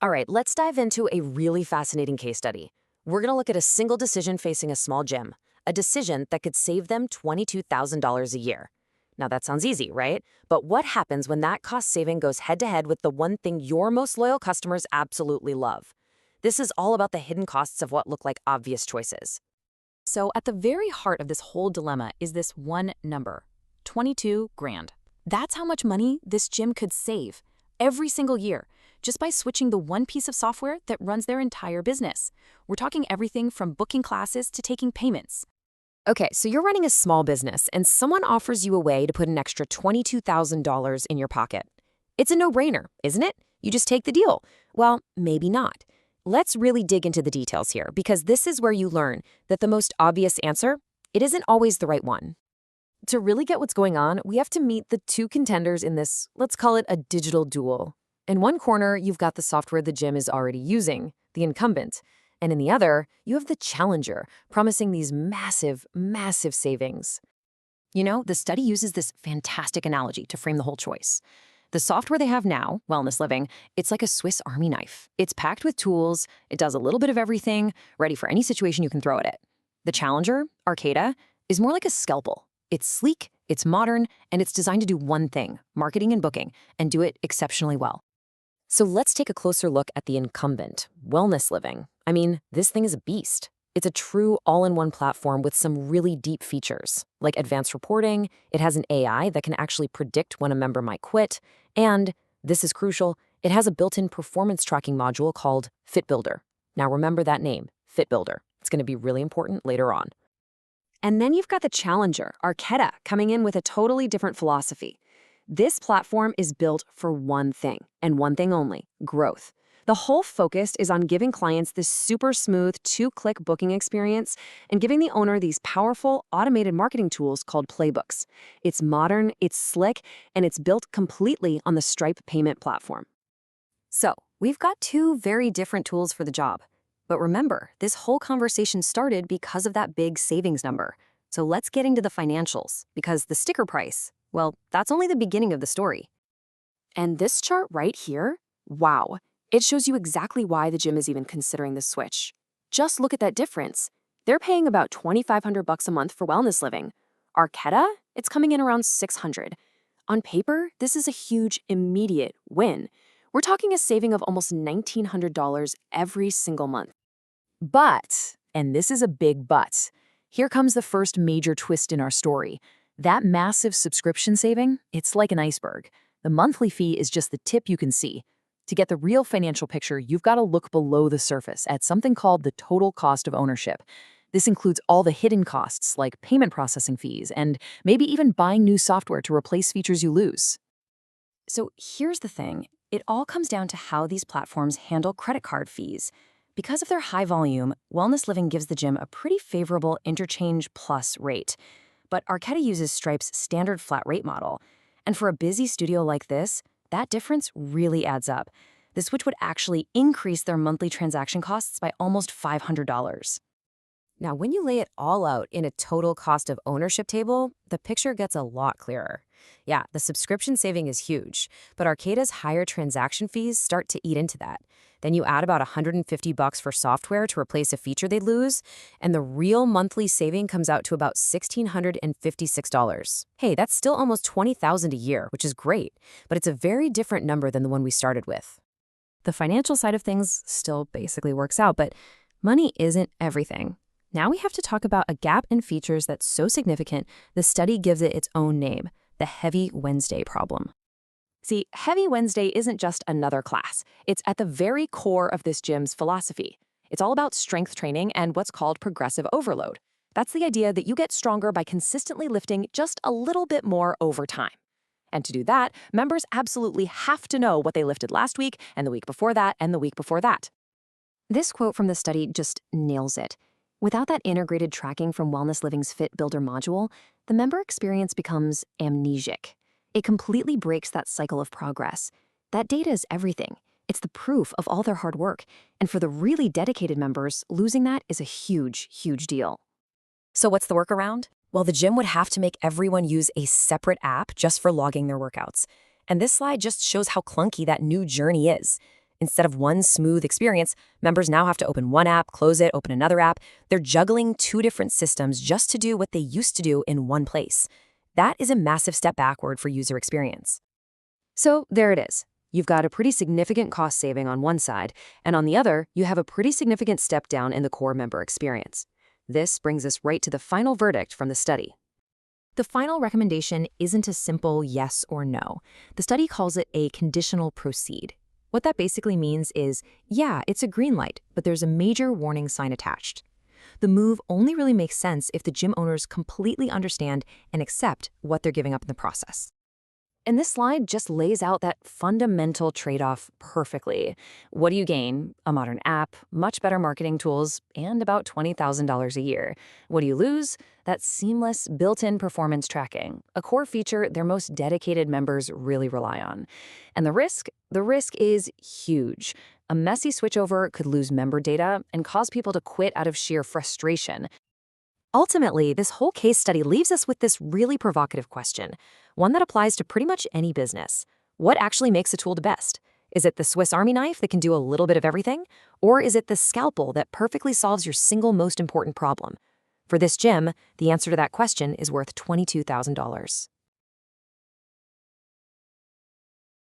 All right, let's dive into a really fascinating case study. We're going to look at a single decision facing a small gym, a decision that could save them $22,000 a year. Now, that sounds easy, right? But what happens when that cost saving goes head to head with the one thing your most loyal customers absolutely love? This is all about the hidden costs of what look like obvious choices. So, at the very heart of this whole dilemma is this one number, 22 grand. That's how much money this gym could save every single year, just by switching the one piece of software that runs their entire business. We're talking everything from booking classes to taking payments. Okay, so you're running a small business and someone offers you a way to put an extra $22,000 in your pocket. It's a no-brainer, isn't it? You just take the deal. Well, maybe not. Let's really dig into the details here, because this is where you learn that the most obvious answer, it isn't always the right one. To really get what's going on, we have to meet the two contenders in this, let's call it a digital duel. In one corner, you've got the software the gym is already using, the incumbent. And in the other, you have the challenger, promising these massive, massive savings. You know, the study uses this fantastic analogy to frame the whole choice. The software they have now, WellnessLiving, it's like a Swiss Army knife. It's packed with tools, it does a little bit of everything, ready for any situation you can throw at it. The challenger, Arketa, is more like a Scalpel. It's sleek, it's modern, and it's designed to do one thing, marketing and booking, and do it exceptionally well. So let's take a closer look at the incumbent, WellnessLiving. I mean, this thing is a beast. It's a true all-in-one platform with some really deep features, like advanced reporting. It has an AI that can actually predict when a member might quit. And, this is crucial, it has a built-in performance tracking module called FitBUILDER. Now remember that name, FitBUILDER. It's going to be really important later on. And then you've got the challenger, Arketa, coming in with a totally different philosophy. This platform is built for one thing, and one thing only, growth. The whole focus is on giving clients this super smooth two-click booking experience and giving the owner these powerful automated marketing tools called playbooks. It's modern, it's slick, and it's built completely on the Stripe payment platform. So, we've got two very different tools for the job. But remember, this whole conversation started because of that big savings number. So let's get into the financials, because the sticker price, well, that's only the beginning of the story. And this chart right here, wow, it shows you exactly why the gym is even considering this switch. Just look at that difference. They're paying about $2,500 a month for WellnessLiving. Arketa, it's coming in around $600. On paper, this is a huge, immediate win. We're talking a saving of almost $1,900 every single month. But, and this is a big but, here comes the first major twist in our story. That massive subscription saving, it's like an iceberg. The monthly fee is just the tip you can see. To get the real financial picture, you've got to look below the surface at something called the total cost of ownership. This includes all the hidden costs like payment processing fees and maybe even buying new software to replace features you lose. So here's the thing. It all comes down to how these platforms handle credit card fees. Because of their high volume, WellnessLiving gives the gym a pretty favorable interchange plus rate. But Arketa uses Stripe's standard flat rate model. And for a busy studio like this, that difference really adds up. The switch would actually increase their monthly transaction costs by almost $500. Now, when you lay it all out in a total cost of ownership table, the picture gets a lot clearer. Yeah, the subscription saving is huge, but Arketa's higher transaction fees start to eat into that. Then you add about $150 for software to replace a feature they'd lose, and the real monthly saving comes out to about $1,656. Hey, that's still almost $20,000 a year, which is great, but it's a very different number than the one we started with. The financial side of things still basically works out, but money isn't everything. Now we have to talk about a gap in features that's so significant, the study gives it its own name, the Heavy Wednesday problem. See, Heavy Wednesday isn't just another class. It's at the very core of this gym's philosophy. It's all about strength training and what's called progressive overload. That's the idea that you get stronger by consistently lifting just a little bit more over time. And to do that, members absolutely have to know what they lifted last week and the week before that and the week before that. This quote from the study just nails it. Without that integrated tracking from WellnessLiving's FitBUILDER module, the member experience becomes amnesic. It completely breaks that cycle of progress. That data is everything. It's the proof of all their hard work. And for the really dedicated members, losing that is a huge, huge deal. So what's the workaround? Well, the gym would have to make everyone use a separate app just for logging their workouts. And this slide just shows how clunky that new journey is. Instead of one smooth experience, members now have to open one app, close it, open another app. They're juggling two different systems just to do what they used to do in one place. That is a massive step backward for user experience. So there it is. You've got a pretty significant cost saving on one side, and on the other, you have a pretty significant step down in the core member experience. This brings us right to the final verdict from the study. The final recommendation isn't a simple yes or no. The study calls it a conditional proceed. What that basically means is, yeah, it's a green light, but there's a major warning sign attached. The move only really makes sense if the gym owners completely understand and accept what they're giving up in the process. And this slide just lays out that fundamental trade-off perfectly. What do you gain? A modern app, much better marketing tools, and about $20,000 a year. What do you lose? That seamless, built-in performance tracking, a core feature their most dedicated members really rely on. And the risk? The risk is huge. A messy switchover could lose member data and cause people to quit out of sheer frustration. Ultimately, this whole case study leaves us with this really provocative question, one that applies to pretty much any business. What actually makes a tool the best? Is it the Swiss Army knife that can do a little bit of everything? Or is it the scalpel that perfectly solves your single most important problem? For this gym, the answer to that question is worth $22,000.